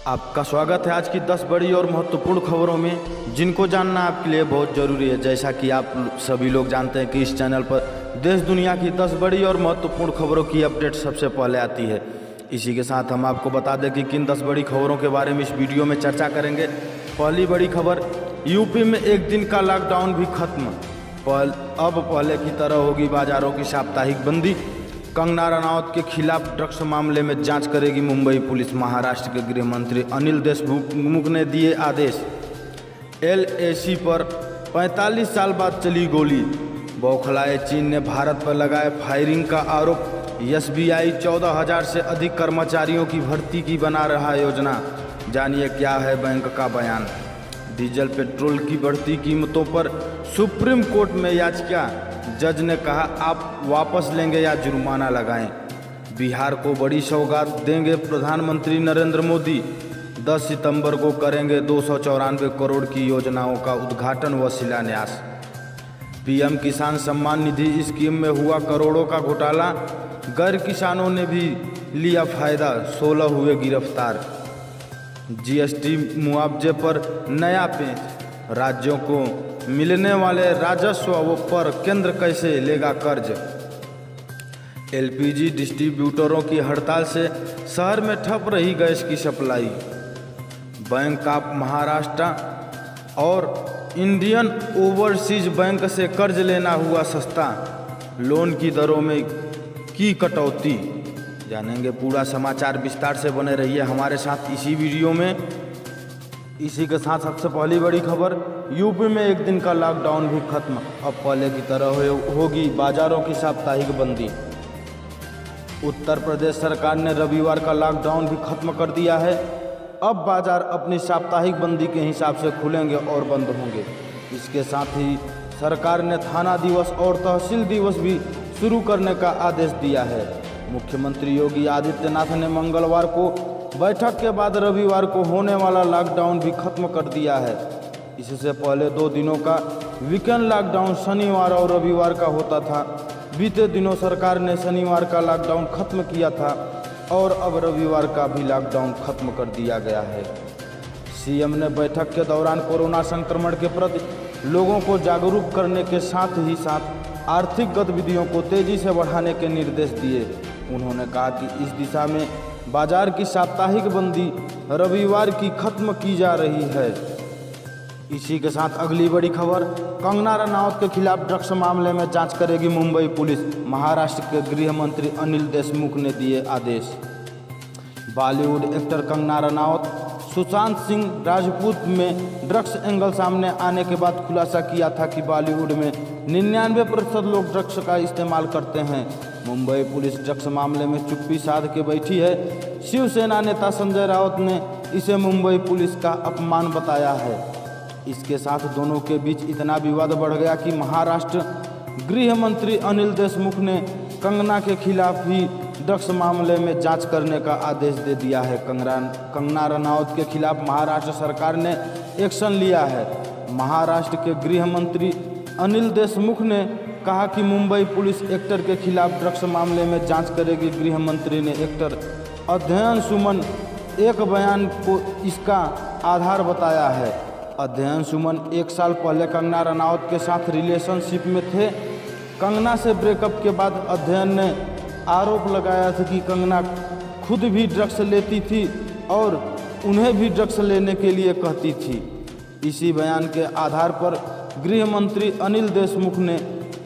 आपका स्वागत है आज की 10 बड़ी और महत्वपूर्ण खबरों में, जिनको जानना आपके लिए बहुत ज़रूरी है। जैसा कि आप सभी लोग जानते हैं कि इस चैनल पर देश दुनिया की 10 बड़ी और महत्वपूर्ण खबरों की अपडेट सबसे पहले आती है। इसी के साथ हम आपको बता दें कि किन 10 बड़ी खबरों के बारे में इस वीडियो में चर्चा करेंगे। पहली बड़ी खबर, यूपी में एक दिन का लॉकडाउन भी खत्म। अब पहले की तरह होगी बाजारों की साप्ताहिक बंदी। कंगना रनौत के खिलाफ ड्रग्स मामले में जांच करेगी मुंबई पुलिस। महाराष्ट्र के गृह मंत्री अनिल देशमुख ने दिए आदेश। LAC पर 45 साल बाद चली गोली। बौखलाए चीन ने भारत पर लगाए फायरिंग का आरोप। SBI 14,000 से अधिक कर्मचारियों की भर्ती की बना रहा योजना। जानिए क्या है बैंक का बयान। डीजल पेट्रोल की बढ़ती कीमतों पर सुप्रीम कोर्ट में याचिका। जज ने कहा आप वापस लेंगे या जुर्माना लगाएं। बिहार को बड़ी सौगात देंगे प्रधानमंत्री नरेंद्र मोदी। 10 सितंबर को करेंगे 294 करोड़ की योजनाओं का उद्घाटन व शिलान्यास। PM किसान सम्मान निधि स्कीम में हुआ करोड़ों का घोटाला। गैर किसानों ने भी लिया फायदा, 16 हुए गिरफ्तार। GST मुआवजे पर नया पेंच। राज्यों को मिलने वाले राजस्व पर केंद्र कैसे लेगा कर्ज। LPG डिस्ट्रीब्यूटरों की हड़ताल से शहर में ठप रही गैस की सप्लाई। बैंक ऑफ महाराष्ट्र और इंडियन ओवरसीज बैंक से कर्ज लेना हुआ सस्ता। लोन की दरों में की कटौती। जानेंगे पूरा समाचार, विस्तार से बने रहिए हमारे साथ इसी वीडियो में। इसी के साथ सबसे पहली बड़ी खबर, यूपी में एक दिन का लॉकडाउन भी खत्म। अब पहले की तरह होगी बाजारों की साप्ताहिक बंदी। उत्तर प्रदेश सरकार ने रविवार का लॉकडाउन भी खत्म कर दिया है। अब बाजार अपनी साप्ताहिक बंदी के हिसाब से खुलेंगे और बंद होंगे। इसके साथ ही सरकार ने थाना दिवस और तहसील दिवस भी शुरू करने का आदेश दिया है। मुख्यमंत्री योगी आदित्यनाथ ने मंगलवार को बैठक के बाद रविवार को होने वाला लॉकडाउन भी खत्म कर दिया है। इससे पहले 2 दिनों का वीकेंड लॉकडाउन शनिवार और रविवार का होता था। बीते दिनों सरकार ने शनिवार का लॉकडाउन खत्म किया था और अब रविवार का भी लॉकडाउन खत्म कर दिया गया है। CM ने बैठक के दौरान कोरोना संक्रमण के प्रति लोगों को जागरूक करने के साथ ही साथ आर्थिक गतिविधियों को तेजी से बढ़ाने के निर्देश दिए। उन्होंने कहा कि इस दिशा में बाजार की साप्ताहिक बंदी रविवार की खत्म की जा रही है। इसी के साथ अगली बड़ी खबर, कंगना रनौत के खिलाफ ड्रग्स मामले में जांच करेगी मुंबई पुलिस। महाराष्ट्र के गृह मंत्री अनिल देशमुख ने दिए आदेश। बॉलीवुड एक्टर कंगना रनौत सुशांत सिंह राजपूत में ड्रग्स एंगल सामने आने के बाद खुलासा किया था कि बॉलीवुड में 99% लोग ड्रग्स का इस्तेमाल करते हैं। मुंबई पुलिस ड्रग्स मामले में चुप्पी साध के बैठी है। शिवसेना नेता संजय राउत ने इसे मुंबई पुलिस का अपमान बताया है। इसके साथ दोनों के बीच इतना विवाद बढ़ गया कि महाराष्ट्र गृह मंत्री अनिल देशमुख ने कंगना के खिलाफ ही ड्रग्स मामले में जांच करने का आदेश दे दिया है। कंगना रनौत के खिलाफ महाराष्ट्र सरकार ने एक्शन लिया है। महाराष्ट्र के गृह मंत्री अनिल देशमुख ने कहा कि मुंबई पुलिस एक्टर के खिलाफ ड्रग्स मामले में जांच करेगी। गृह मंत्री ने एक्टर अध्ययन सुमन एक बयान को इसका आधार बताया है। अध्ययन सुमन 1 साल पहले कंगना रनौत के साथ रिलेशनशिप में थे। कंगना से ब्रेकअप के बाद अध्ययन ने आरोप लगाया था कि कंगना खुद भी ड्रग्स लेती थी और उन्हें भी ड्रग्स लेने के लिए कहती थी। इसी बयान के आधार पर गृह मंत्री अनिल देशमुख ने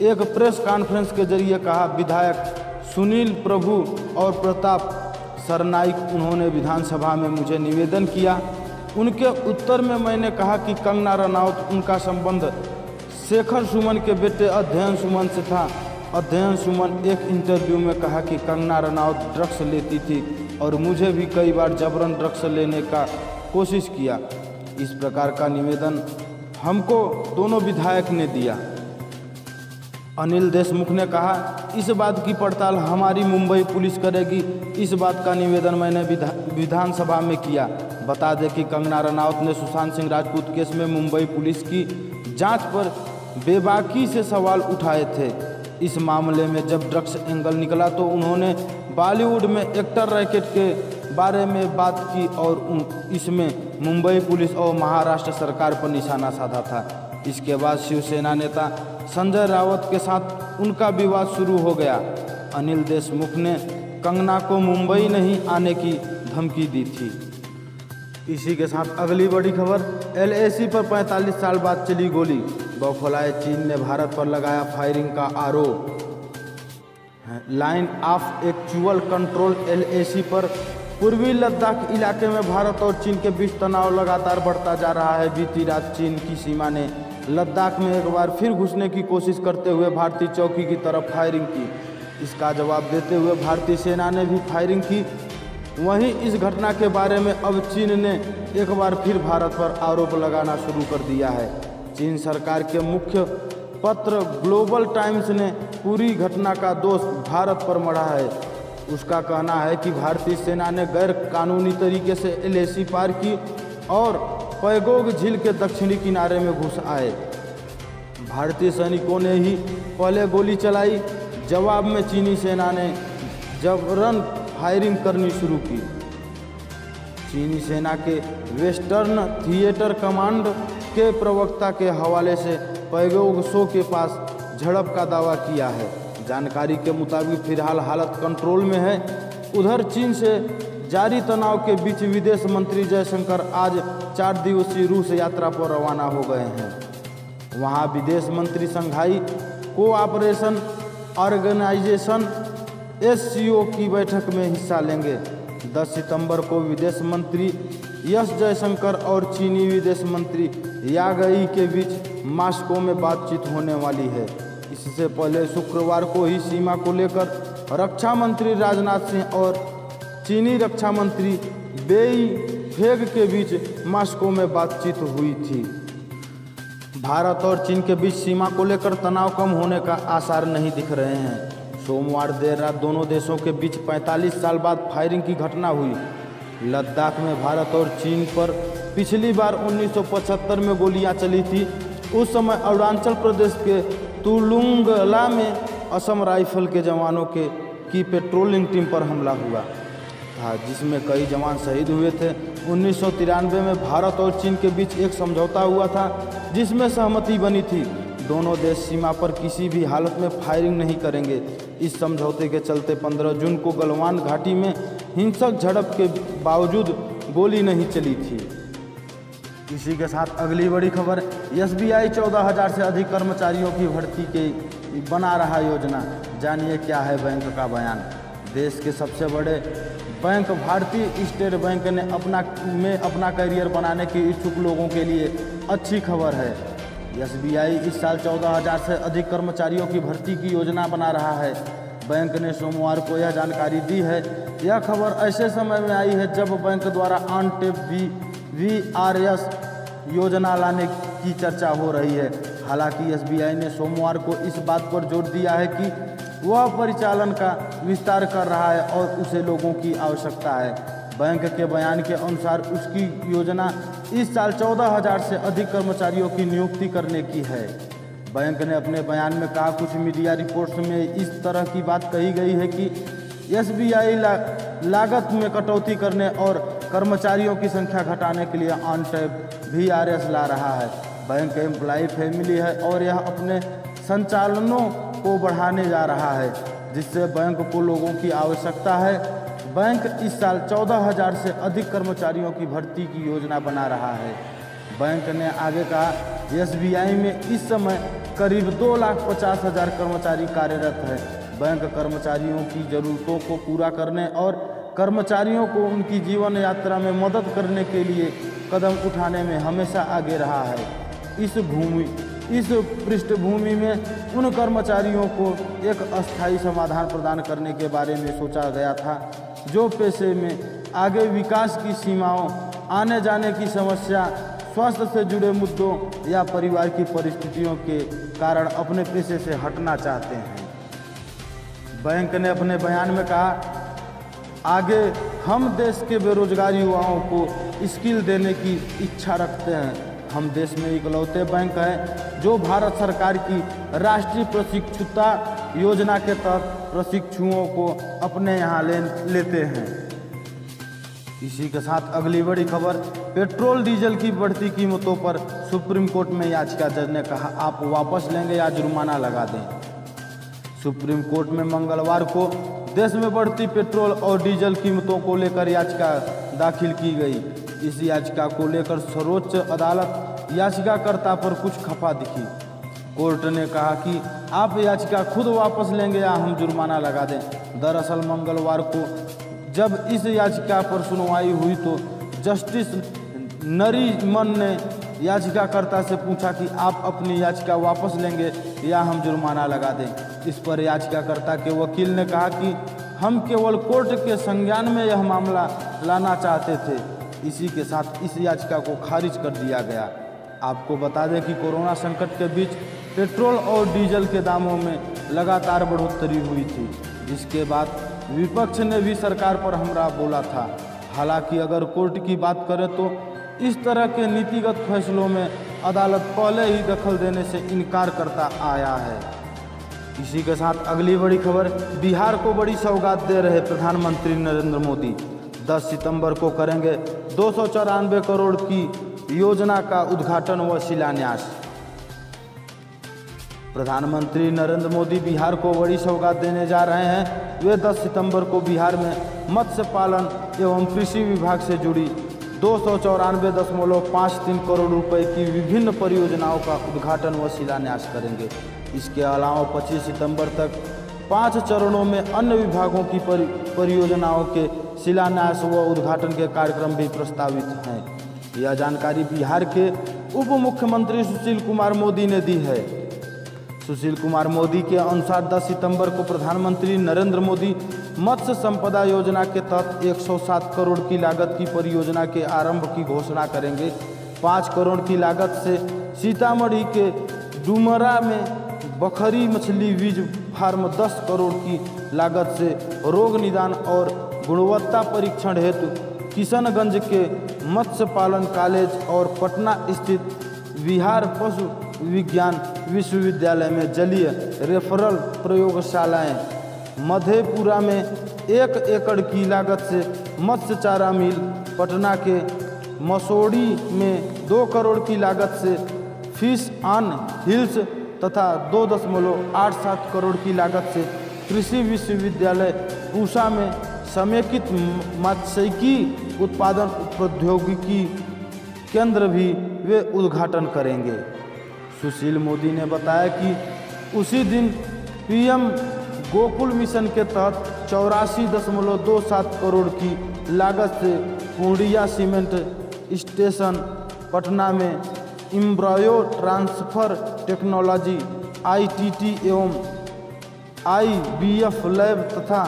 एक प्रेस कॉन्फ्रेंस के जरिए कहा, विधायक सुनील प्रभु और प्रताप सरनाइक उन्होंने विधानसभा में मुझे निवेदन किया। उनके उत्तर में मैंने कहा कि कंगना रनौत उनका संबंध शेखर सुमन के बेटे अध्ययन सुमन से था। अध्ययन सुमन एक इंटरव्यू में कहा कि कंगना रनौत ड्रग्स लेती थी और मुझे भी कई बार जबरन ड्रग्स लेने का कोशिश किया। इस प्रकार का निवेदन हमको दोनों विधायक ने दिया। अनिल देशमुख ने कहा, इस बात की पड़ताल हमारी मुंबई पुलिस करेगी। इस बात का निवेदन मैंने विधानसभा में किया। बता दें कि कंगना रनौत ने सुशांत सिंह राजपूत केस में मुंबई पुलिस की जांच पर बेबाकी से सवाल उठाए थे। इस मामले में जब ड्रग्स एंगल निकला तो उन्होंने बॉलीवुड में एक्टर रैकेट के बारे में बात की और इसमें मुंबई पुलिस और महाराष्ट्र सरकार पर निशाना साधा था। इसके बाद शिवसेना नेता संजय राउत के साथ उनका विवाद शुरू हो गया। अनिल देशमुख ने कंगना को मुंबई नहीं आने की धमकी दी थी। इसी के साथ अगली बड़ी खबर, LAC पर 45 साल बाद चली गोली, बौखलाए चीन ने भारत पर लगाया फायरिंग का आरोप। Line of actual control LAC पर पूर्वी लद्दाख इलाके में भारत और चीन के बीच तनाव लगातार बढ़ता जा रहा है। बीती रात चीन की सीमा ने लद्दाख में एक बार फिर घुसने की कोशिश करते हुए भारतीय चौकी की तरफ फायरिंग की। इसका जवाब देते हुए भारतीय सेना ने भी फायरिंग की। वहीं इस घटना के बारे में अब चीन ने एक बार फिर भारत पर आरोप लगाना शुरू कर दिया है। चीन सरकार के मुख्य पत्र ग्लोबल टाइम्स ने पूरी घटना का दोष भारत पर मढ़ा है। उसका कहना है कि भारतीय सेना ने गैर कानूनी तरीके से LAC पार की और पैगोंग झील के दक्षिणी किनारे में घुस आए। भारतीय सैनिकों ने ही पहले गोली चलाई, जवाब में चीनी सेना ने जबरन फायरिंग करनी शुरू की। चीनी सेना के वेस्टर्न थिएटर कमांड के प्रवक्ता के हवाले से पैगोंग त्सो के पास झड़प का दावा किया है। जानकारी के मुताबिक फिलहाल हालत कंट्रोल में है। उधर चीन से जारी तनाव के बीच विदेश मंत्री जयशंकर आज 4 दिवसीय रूस यात्रा पर रवाना हो गए हैं। वहां विदेश मंत्री शंघाई कोऑपरेशन ऑर्गेनाइजेशन SCO की बैठक में हिस्सा लेंगे। 10 सितंबर को विदेश मंत्री एस जयशंकर और चीनी विदेश मंत्री यांग यी के बीच मॉस्को में बातचीत होने वाली है। इससे पहले शुक्रवार को ही सीमा को लेकर रक्षा मंत्री राजनाथ सिंह और चीनी रक्षा मंत्री बेई फेग के बीच मॉस्को में बातचीत हुई थी। भारत और चीन के बीच सीमा को लेकर तनाव कम होने का आसार नहीं दिख रहे हैं। सोमवार देर रात दोनों देशों के बीच 45 साल बाद फायरिंग की घटना हुई। लद्दाख में भारत और चीन पर पिछली बार 1975 में गोलियां चली थी। उस समय अरुणाचल प्रदेश के तुलुंगला में असम राइफल के जवानों की पेट्रोलिंग टीम पर हमला हुआ था, जिसमें कई जवान शहीद हुए थे। 1993 में भारत और चीन के बीच एक समझौता हुआ था, जिसमें सहमति बनी थी दोनों देश सीमा पर किसी भी हालत में फायरिंग नहीं करेंगे। इस समझौते के चलते 15 जून को गलवान घाटी में हिंसक झड़प के बावजूद गोली नहीं चली थी। इसी के साथ अगली बड़ी खबर, SBI 14,000 से अधिक कर्मचारियों की भर्ती की बना रहा योजना। जानिए क्या है बैंक का बयान। देश के सबसे बड़े बैंक भारतीय स्टेट बैंक ने अपना करियर बनाने के इच्छुक लोगों के लिए अच्छी खबर है। SBI इस साल 14,000 से अधिक कर्मचारियों की भर्ती की योजना बना रहा है। बैंक ने सोमवार को यह जानकारी दी है। यह खबर ऐसे समय में आई है जब बैंक द्वारा ऑन टेप VRS योजना लाने की चर्चा हो रही है। हालांकि SBI ने सोमवार को इस बात पर जोर दिया है कि वह परिचालन का विस्तार कर रहा है और उसे लोगों की आवश्यकता है। बैंक के बयान के अनुसार उसकी योजना इस साल 14,000 से अधिक कर्मचारियों की नियुक्ति करने की है। बैंक ने अपने बयान में कहा, कुछ मीडिया रिपोर्ट्स में इस तरह की बात कही गई है कि SBI लागत में कटौती करने और कर्मचारियों की संख्या घटाने के लिए ऑन टेप VRS ला रहा है। बैंक एम्प्लॉय फैमिली है और यह अपने संचालनों को बढ़ाने जा रहा है, जिससे बैंक को लोगों की आवश्यकता है। बैंक इस साल 14,000 से अधिक कर्मचारियों की भर्ती की योजना बना रहा है। बैंक ने आगे कहा, SBI में इस समय करीब 2,50,000 कर्मचारी कार्यरत है। बैंक कर्मचारियों की ज़रूरतों को पूरा करने और कर्मचारियों को उनकी जीवन यात्रा में मदद करने के लिए कदम उठाने में हमेशा आगे रहा है। इस पृष्ठभूमि में उन कर्मचारियों को एक अस्थायी समाधान प्रदान करने के बारे में सोचा गया था जो पेशे में आगे विकास की सीमाओं, आने जाने की समस्या, स्वास्थ्य से जुड़े मुद्दों या परिवार की परिस्थितियों के कारण अपने पेशे से हटना चाहते हैं। बैंक ने अपने बयान में कहा, आगे हम देश के बेरोजगार युवाओं को स्किल देने की इच्छा रखते हैं। हम देश में इकलौते बैंक हैं जो भारत सरकार की राष्ट्रीय प्रशिक्षुता योजना के तहत प्रशिक्षुओं को अपने यहाँ लेते हैं। इसी के साथ अगली बड़ी खबर, पेट्रोल डीजल की बढ़ती कीमतों पर सुप्रीम कोर्ट में याचिका जज ने कहा आप वापस लेंगे या जुर्माना लगा दें। सुप्रीम कोर्ट में मंगलवार को देश में बढ़ती पेट्रोल और डीजल कीमतों को लेकर याचिका दाखिल की गई। इस याचिका को लेकर सर्वोच्च अदालत याचिकाकर्ता पर कुछ खफा दिखी। कोर्ट ने कहा कि आप याचिका खुद वापस लेंगे या हम जुर्माना लगा दें। दरअसल मंगलवार को जब इस याचिका पर सुनवाई हुई तो जस्टिस नरीमन ने याचिकाकर्ता से पूछा कि आप अपनी याचिका वापस लेंगे या हम जुर्माना लगा दें। इस पर याचिकाकर्ता के वकील ने कहा कि हम केवल कोर्ट के संज्ञान में यह मामला लाना चाहते थे। इसी के साथ इस याचिका को खारिज कर दिया गया। आपको बता दें कि कोरोना संकट के बीच पेट्रोल और डीजल के दामों में लगातार बढ़ोतरी हुई थी। इसके बाद विपक्ष ने भी सरकार पर हमला बोला था। हालांकि अगर कोर्ट की बात करें तो इस तरह के नीतिगत फैसलों में अदालत पहले ही दखल देने से इनकार करता आया है। इसी के साथ अगली बड़ी खबर, बिहार को बड़ी सौगात दे रहे प्रधानमंत्री नरेंद्र मोदी 10 सितंबर को करेंगे 294 करोड़ की योजना का उद्घाटन व शिलान्यास। प्रधानमंत्री नरेंद्र मोदी बिहार को बड़ी सौगात देने जा रहे हैं। वे 10 सितंबर को बिहार में मत्स्य पालन एवं कृषि विभाग से जुड़ी 294.53 करोड़ रुपए की विभिन्न परियोजनाओं का उद्घाटन व शिलान्यास करेंगे। इसके अलावा 25 सितंबर तक 5 चरणों में अन्य विभागों की परियोजनाओं के शिलान्यास व उद्घाटन के कार्यक्रम भी प्रस्तावित हैं। यह जानकारी बिहार के उप मुख्यमंत्री सुशील कुमार मोदी ने दी है। सुशील कुमार मोदी के अनुसार 10 सितंबर को प्रधानमंत्री नरेंद्र मोदी मत्स्य संपदा योजना के तहत 107 करोड़ की लागत की परियोजना के आरंभ की घोषणा करेंगे। 5 करोड़ की लागत से सीतामढ़ी के डुमरा में बखरी मछली बीज फार्म, 10 करोड़ की लागत से रोग निदान और गुणवत्ता परीक्षण हेतु किशनगंज के मत्स्य पालन कॉलेज और पटना स्थित बिहार पशु विज्ञान विश्वविद्यालय में जलीय रेफरल प्रयोगशालाएं, मधेपुरा में 1 एकड़ की लागत से मत्स्य चारा मिल, पटना के मसौड़ी में 2 करोड़ की लागत से फिश ऑन हिल्स तथा 2.87 करोड़ की लागत से कृषि विश्वविद्यालय पूसा में समेकित मत्स्यिकी उत्पादन प्रौद्योगिकी केंद्र भी वे उद्घाटन करेंगे। सुशील मोदी ने बताया कि उसी दिन पीएम गोकुल मिशन के तहत 84.27 करोड़ की लागत से पूर्णिया सीमेंट स्टेशन, पटना में एम्ब्रायो ट्रांसफर टेक्नोलॉजी आईटीटी एवं आईबीएफ लैब तथा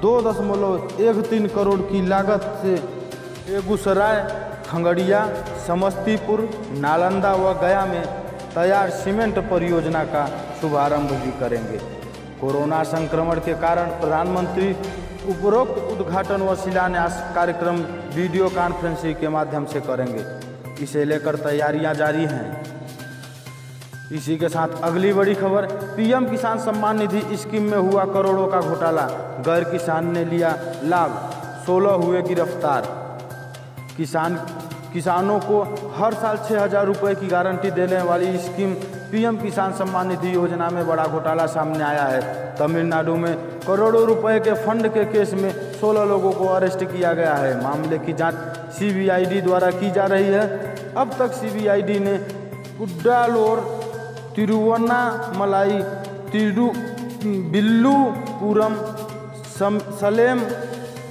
2.13 करोड़ की लागत से बेगूसराय, खगड़िया, समस्तीपुर, नालंदा व गया में तैयार सीमेंट परियोजना का शुभारंभ भी करेंगे। कोरोना संक्रमण के कारण प्रधानमंत्री उपरोक्त उद्घाटन व शिलान्यास कार्यक्रम वीडियो कॉन्फ्रेंसिंग के माध्यम से करेंगे। इसे लेकर तैयारियां जारी हैं। इसी के साथ अगली बड़ी खबर, पीएम किसान सम्मान निधि स्कीम में हुआ करोड़ों का घोटाला, गैर किसान ने लिया लाभ, 16 हुए गिरफ्तार। किसानों को हर साल 6,000 रुपये की गारंटी देने वाली स्कीम पीएम किसान सम्मान निधि योजना में बड़ा घोटाला सामने आया है। तमिलनाडु में करोड़ों रुपए के फंड के केस में 16 लोगों को अरेस्ट किया गया है। मामले की जांच सीबीआईडी द्वारा की जा रही है। अब तक सीबीआईडी ने कुड्डालोर, तिरुवन्नामलाई, विल्लुपुरम, सलेम,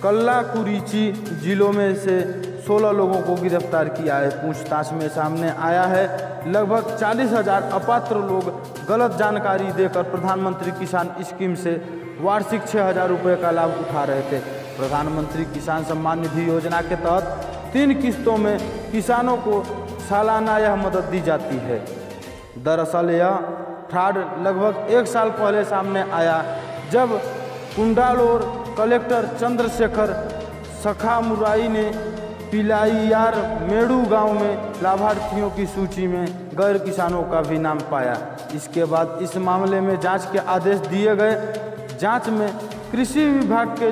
कल्लाकुरिची जिलों में से 16 लोगों को गिरफ्तार किया है। पूछताछ में सामने आया है लगभग 40,000 अपात्र लोग गलत जानकारी देकर प्रधानमंत्री किसान स्कीम से वार्षिक 6,000 रुपये का लाभ उठा रहे थे। प्रधानमंत्री किसान सम्मान निधि योजना के तहत 3 किस्तों में किसानों को सालाना यह मदद दी जाती है। दरअसल यह फ्रॉड लगभग 1 साल पहले सामने आया, जब कुंडालोर कलेक्टर चंद्रशेखर सखामुराई ने पिलाईयार मेड़ू गांव में लाभार्थियों की सूची में गैर किसानों का भी नाम पाया। इसके बाद इस मामले में जांच के आदेश दिए गए। जांच में कृषि विभाग के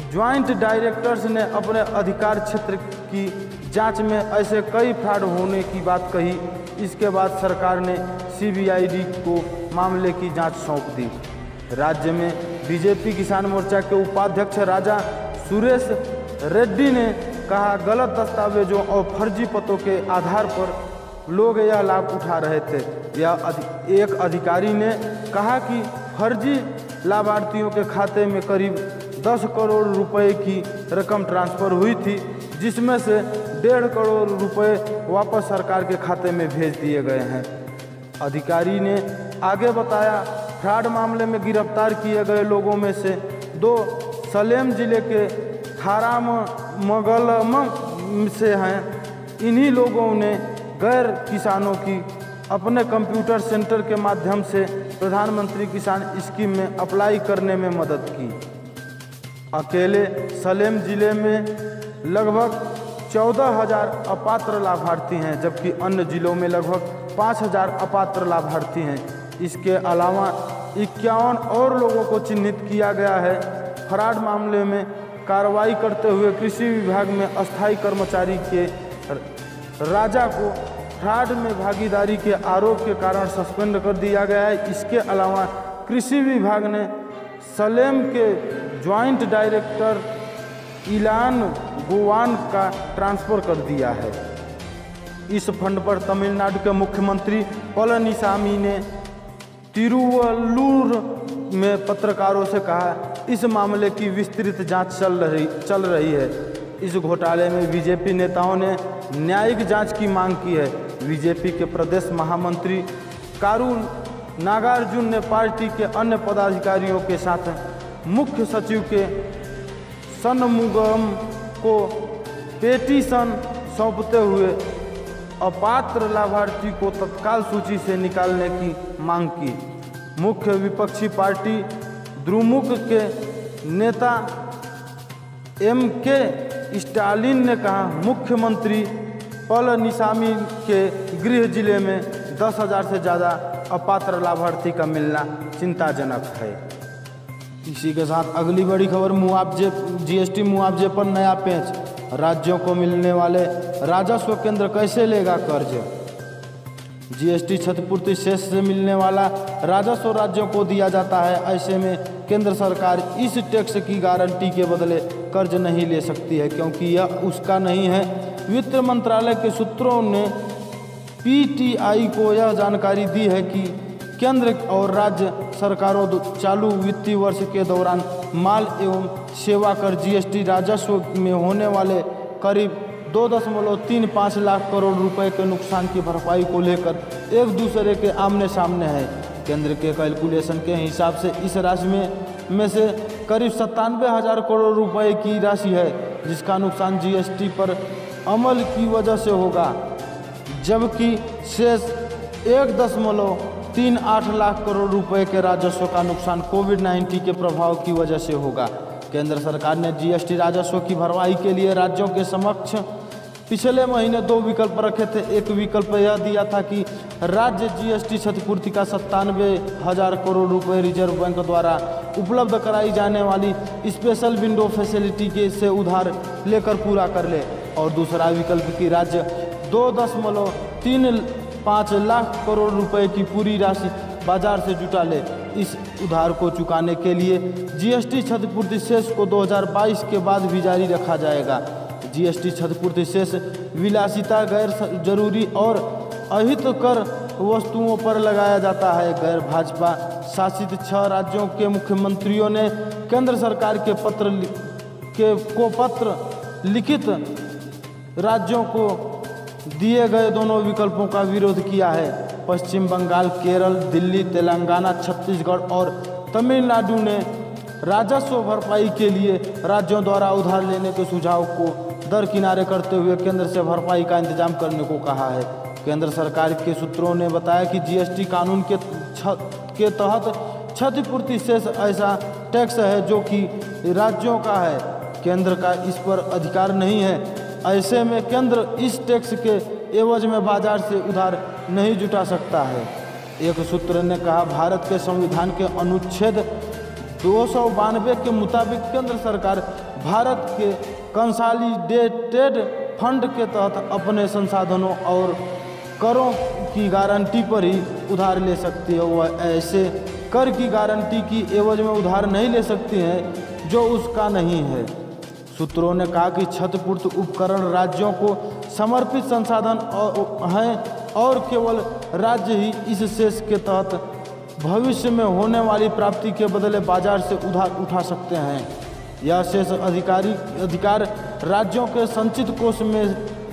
ज्वाइंट डायरेक्टर्स ने अपने अधिकार क्षेत्र की जांच में ऐसे कई फ्रॉड होने की बात कही। इसके बाद सरकार ने CBID को मामले की जांच सौंप दी। राज्य में बीजेपी किसान मोर्चा के उपाध्यक्ष राजा सुरेश रेड्डी ने कहा, गलत दस्तावेजों और फर्जी पतों के आधार पर लोग यह लाभ उठा रहे थे। एक अधिकारी ने कहा कि फर्जी लाभार्थियों के खाते में करीब 10 करोड़ रुपए की रकम ट्रांसफ़र हुई थी, जिसमें से 1.5 करोड़ रुपए वापस सरकार के खाते में भेज दिए गए हैं। अधिकारी ने आगे बताया, फ्रॉड मामले में गिरफ्तार किए गए लोगों में से 2 सलेम जिले के थारामगलम से हैं। इन्हीं लोगों ने गैर किसानों की अपने कंप्यूटर सेंटर के माध्यम से प्रधानमंत्री किसान स्कीम में अप्लाई करने में मदद की। अकेले सलेम जिले में लगभग 14,000 अपात्र लाभार्थी हैं, जबकि अन्य जिलों में लगभग 5,000 अपात्र लाभार्थी हैं। इसके अलावा 51 और लोगों को चिन्हित किया गया है। फ्रॉड मामले में कार्रवाई करते हुए कृषि विभाग में अस्थायी कर्मचारी के राजा को फ्रॉड में भागीदारी के आरोप के कारण सस्पेंड कर दिया गया है। इसके अलावा कृषि विभाग ने सलेम के ज्वाइंट डायरेक्टर इलान गोवान का ट्रांसफ़र कर दिया है। इस फंड पर तमिलनाडु के मुख्यमंत्री पलनीसामी ने तिरुवल्लुर में पत्रकारों से कहा, इस मामले की विस्तृत जांच चल रही है। इस घोटाले में बीजेपी नेताओं ने न्यायिक जांच की मांग की है। बीजेपी के प्रदेश महामंत्री कारू नागार्जुन ने पार्टी के अन्य पदाधिकारियों के साथ मुख्य सचिव के सन्मुगम को पेटिशन सौंपते हुए अपात्र लाभार्थी को तत्काल सूची से निकालने की मांग की। मुख्य विपक्षी पार्टी द्रुमुक के नेता MK स्टालिन ने कहा, मुख्यमंत्री पलनीसामी के गृह जिले में 10,000 से ज़्यादा अपात्र लाभार्थी का मिलना चिंताजनक है। इसी के साथ अगली बड़ी खबर, मुआवजे GST मुआवजे पर नया पेंच। राज्यों को मिलने वाले राजस्व केंद्र कैसे लेगा कर्ज। GST क्षतिपूर्ति शेष से मिलने वाला राजस्व राज्यों को दिया जाता है। ऐसे में केंद्र सरकार इस टैक्स की गारंटी के बदले कर्ज नहीं ले सकती है, क्योंकि यह उसका नहीं है। वित्त मंत्रालय के सूत्रों ने PTI को यह जानकारी दी है कि केंद्र और राज्य सरकारों चालू वित्तीय वर्ष के दौरान माल एवं सेवा कर GST राजस्व में होने वाले करीब 2.35 लाख करोड़ रुपए के नुकसान की भरपाई को लेकर एक दूसरे के आमने सामने है। केंद्र के कैलकुलेशन के हिसाब से इस राशि में से करीब 97,000 करोड़ रुपए की राशि है, जिसका नुकसान GST पर अमल की वजह से होगा, जबकि शेष 1.38 लाख करोड़ रुपए के राजस्व का नुकसान कोविड-19 के प्रभाव की वजह से होगा। केंद्र सरकार ने GST राजस्व की भरपाई के लिए राज्यों के समक्ष पिछले महीने 2 विकल्प रखे थे। एक विकल्प यह दिया था कि राज्य GST क्षतिपूर्ति का 97,000 करोड़ रुपए रिजर्व बैंक द्वारा उपलब्ध कराई जाने वाली स्पेशल विंडो फैसिलिटी के से उधार लेकर पूरा कर ले, और दूसरा विकल्प कि राज्य 2.35 लाख करोड़ रुपए की पूरी राशि बाजार से जुटा ले। इस उधार को चुकाने के लिए GST क्षतिपूर्ति शेष को 2022 के बाद भी जारी रखा जाएगा। GST क्षतिपूर्ति शेष विलासिता, गैर जरूरी और अहित कर वस्तुओं पर लगाया जाता है। गैर भाजपा शासित 6 राज्यों के मुख्यमंत्रियों ने केंद्र सरकार के पत्र लिखित राज्यों को दिए गए दोनों विकल्पों का विरोध किया है। पश्चिम बंगाल, केरल, दिल्ली, तेलंगाना, छत्तीसगढ़ और तमिलनाडु ने राजस्व भरपाई के लिए राज्यों द्वारा उधार लेने के सुझाव को दरकिनारे करते हुए केंद्र से भरपाई का इंतजाम करने को कहा है। केंद्र सरकार के सूत्रों ने बताया कि GST कानून के तहत क्षतिपूर्ति शेष ऐसा टैक्स है जो कि राज्यों का है, केंद्र का इस पर अधिकार नहीं है। ऐसे में केंद्र इस टैक्स के एवज में बाजार से उधार नहीं जुटा सकता है। एक सूत्र ने कहा, भारत के संविधान के अनुच्छेद 292 के मुताबिक केंद्र सरकार भारत के कंसोलिडेटेड फंड के तहत अपने संसाधनों और करों की गारंटी पर ही उधार ले सकती है। वह ऐसे कर की गारंटी की एवज में उधार नहीं ले सकती हैं जो उसका नहीं है। सूत्रों ने कहा कि क्षतिपूर्ति उपकरण राज्यों को समर्पित संसाधन हैं और केवल राज्य ही इस शेष के तहत भविष्य में होने वाली प्राप्ति के बदले बाजार से उधार उठा सकते हैं। यह शेष अधिकार राज्यों के संचित कोष में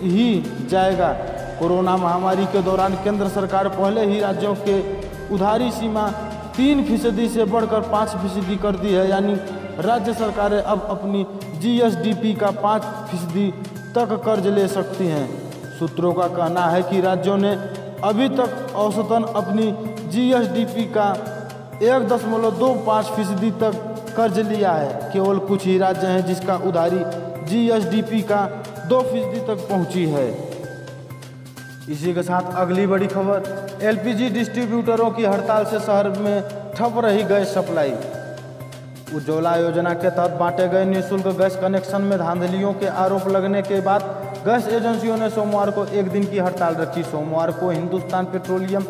ही जाएगा। कोरोना महामारी के दौरान केंद्र सरकार पहले ही राज्यों के उधारी सीमा 3% से बढ़कर 5% कर दी है, यानी राज्य सरकारें अब अपनी जीएसडीपी का 5% तक कर्ज ले सकती हैं। सूत्रों का कहना है कि राज्यों ने अभी तक औसतन अपनी जीएसडीपी का 1.25% तक कर्ज लिया है। केवल कुछ ही राज्य हैं जिसका उधारी जीएसडीपी का 2% तक पहुंची है। इसी के साथ अगली बड़ी खबर, एलपीजी डिस्ट्रीब्यूटरों की हड़ताल से शहर में ठप रही गैस सप्लाई। उज्ज्वला योजना के तहत बांटे गए निःशुल्क गैस कनेक्शन में धांधलियों के आरोप लगने के बाद गैस एजेंसियों ने सोमवार को एक दिन की हड़ताल रखी। सोमवार को हिंदुस्तान पेट्रोलियम,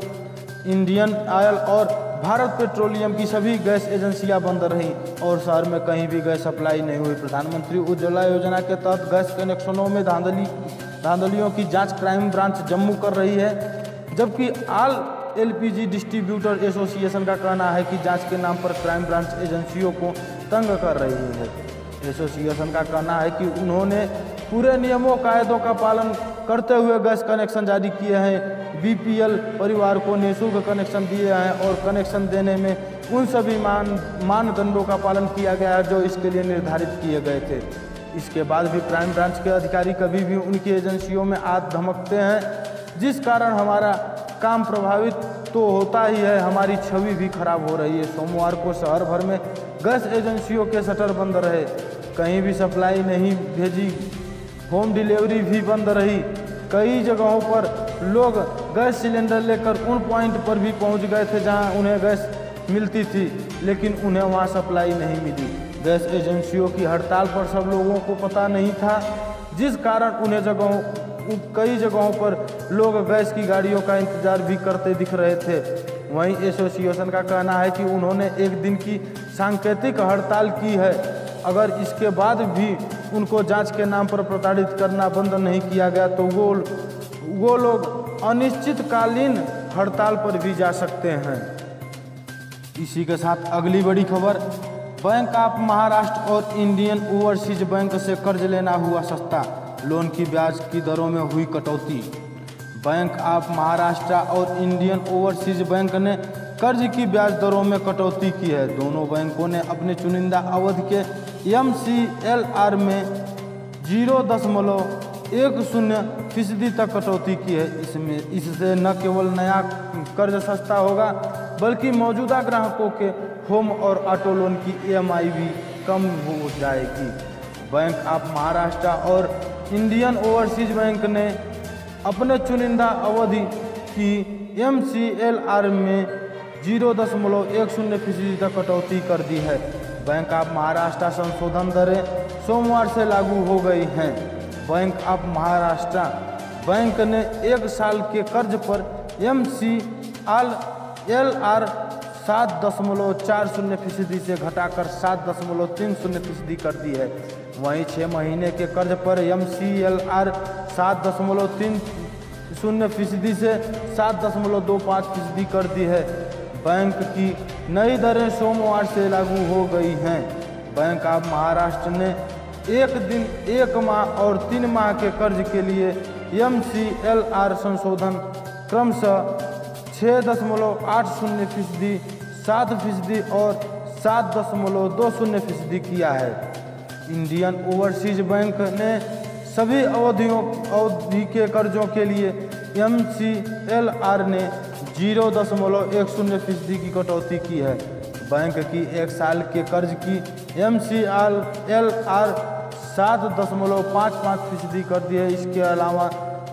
इंडियन ऑयल और भारत पेट्रोलियम की सभी गैस एजेंसियां बंद रहीं और शहर में कहीं भी गैस सप्लाई नहीं हुई। प्रधानमंत्री उज्ज्वला योजना के तहत गैस कनेक्शनों में धांधलियों की जांच क्राइम ब्रांच जम्मू कर रही है, जबकि ऑल एलपीजी डिस्ट्रीब्यूटर एसोसिएशन का कहना है कि जांच के नाम पर क्राइम ब्रांच एजेंसियों को तंग कर रही है। एसोसिएशन का कहना है कि उन्होंने पूरे नियमों कायदों का पालन करते हुए गैस कनेक्शन जारी किए हैं, बीपीएल परिवार को निःशुल्क कनेक्शन दिए हैं और कनेक्शन देने में उन सभी मानदंडों का पालन किया गया है जो इसके लिए निर्धारित किए गए थे। इसके बाद भी क्राइम ब्रांच के अधिकारी कभी भी उनकी एजेंसियों में आग धमकते हैं, जिस कारण हमारा काम प्रभावित तो होता ही है, हमारी छवि भी खराब हो रही है। सोमवार को शहर भर में गैस एजेंसियों के शटर बंद रहे, कहीं भी सप्लाई नहीं भेजी, होम डिलीवरी भी बंद रही। कई जगहों पर लोग गैस सिलेंडर लेकर उन पॉइंट पर भी पहुंच गए थे जहां उन्हें गैस मिलती थी, लेकिन उन्हें वहां सप्लाई नहीं मिली। गैस एजेंसियों की हड़ताल पर सब लोगों को पता नहीं था, जिस कारण कई जगहों पर लोग गैस की गाड़ियों का इंतजार भी करते दिख रहे थे। वहीं एसोसिएशन का कहना है कि उन्होंने एक दिन की सांकेतिक हड़ताल की है। अगर इसके बाद भी उनको जांच के नाम पर प्रताड़ित करना बंद नहीं किया गया तो वो लोग अनिश्चितकालीन हड़ताल पर भी जा सकते हैं। इसी के साथ अगली बड़ी खबर, बैंक ऑफ महाराष्ट्र और इंडियन ओवरसीज बैंक से कर्ज लेना हुआ सस्ता, लोन की ब्याज की दरों में हुई कटौती। बैंक ऑफ महाराष्ट्र और इंडियन ओवरसीज बैंक ने कर्ज की ब्याज दरों में कटौती की है। दोनों बैंकों ने अपने चुनिंदा अवधि के MCLR में 0.10% तक कटौती की है। इससे न केवल नया कर्ज सस्ता होगा, बल्कि मौजूदा ग्राहकों के होम और ऑटो लोन की EMI भी कम हो जाएगी। बैंक ऑफ महाराष्ट्र और इंडियन ओवरसीज बैंक ने अपने चुनिंदा अवधि की MCLR में 0.10% तक कटौती कर दी है। बैंक ऑफ महाराष्ट्र संशोधन दरें सोमवार से लागू हो गई हैं। बैंक ऑफ महाराष्ट्र बैंक ने एक साल के कर्ज पर MCLR 7.40% से घटाकर 7.30% कर दी है। वहीं 6 महीने के कर्ज पर MCLR 7.30% से 7.25% कर दी है। बैंक की नई दरें सोमवार से लागू हो गई हैं। बैंक ऑफ महाराष्ट्र ने एक दिन, 1 माह और 3 माह के कर्ज के लिए MCLR संशोधन क्रमशः 6.80%, 7% और 7.20% किया है। इंडियन ओवरसीज बैंक ने सभी अवधि के कर्जों के लिए MCLR ने 0.10% की कटौती की है। बैंक की एक साल के कर्ज की MCLR 7.55% कर दी है। इसके अलावा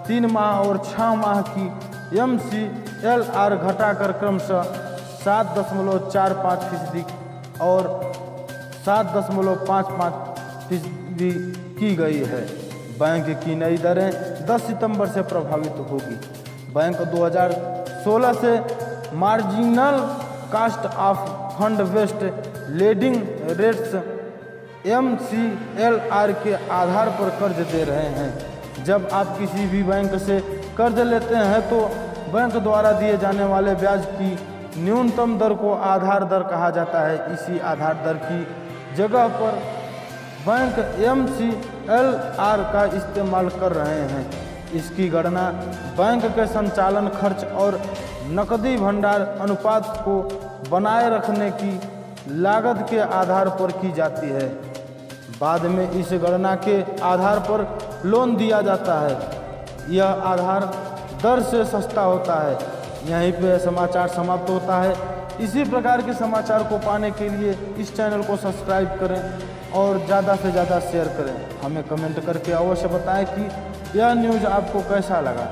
3 माह और 6 माह की MCLR घटाकर क्रमशः 7.45% और 7.55% भी की गई है। बैंक की नई दरें 10 सितंबर से प्रभावित होगी। बैंक 2016 से marginal cast of fund based lending rates MCLR के आधार पर कर्ज दे रहे हैं। जब आप किसी भी बैंक से कर्ज लेते हैं तो बैंक द्वारा दिए जाने वाले ब्याज की न्यूनतम दर को आधार दर कहा जाता है। इसी आधार दर की जगह पर बैंक MCLR का इस्तेमाल कर रहे हैं। इसकी गणना बैंक के संचालन खर्च और नकदी भंडार अनुपात को बनाए रखने की लागत के आधार पर की जाती है। बाद में इस गणना के आधार पर लोन दिया जाता है। यह आधार दर से सस्ता होता है। यहीं पे समाचार समाप्त होता है। इसी प्रकार के समाचार को पाने के लिए इस चैनल को सब्सक्राइब करें और ज़्यादा से ज़्यादा शेयर करें। हमें कमेंट करके अवश्य बताएं कि यह न्यूज़ आपको कैसा लगा।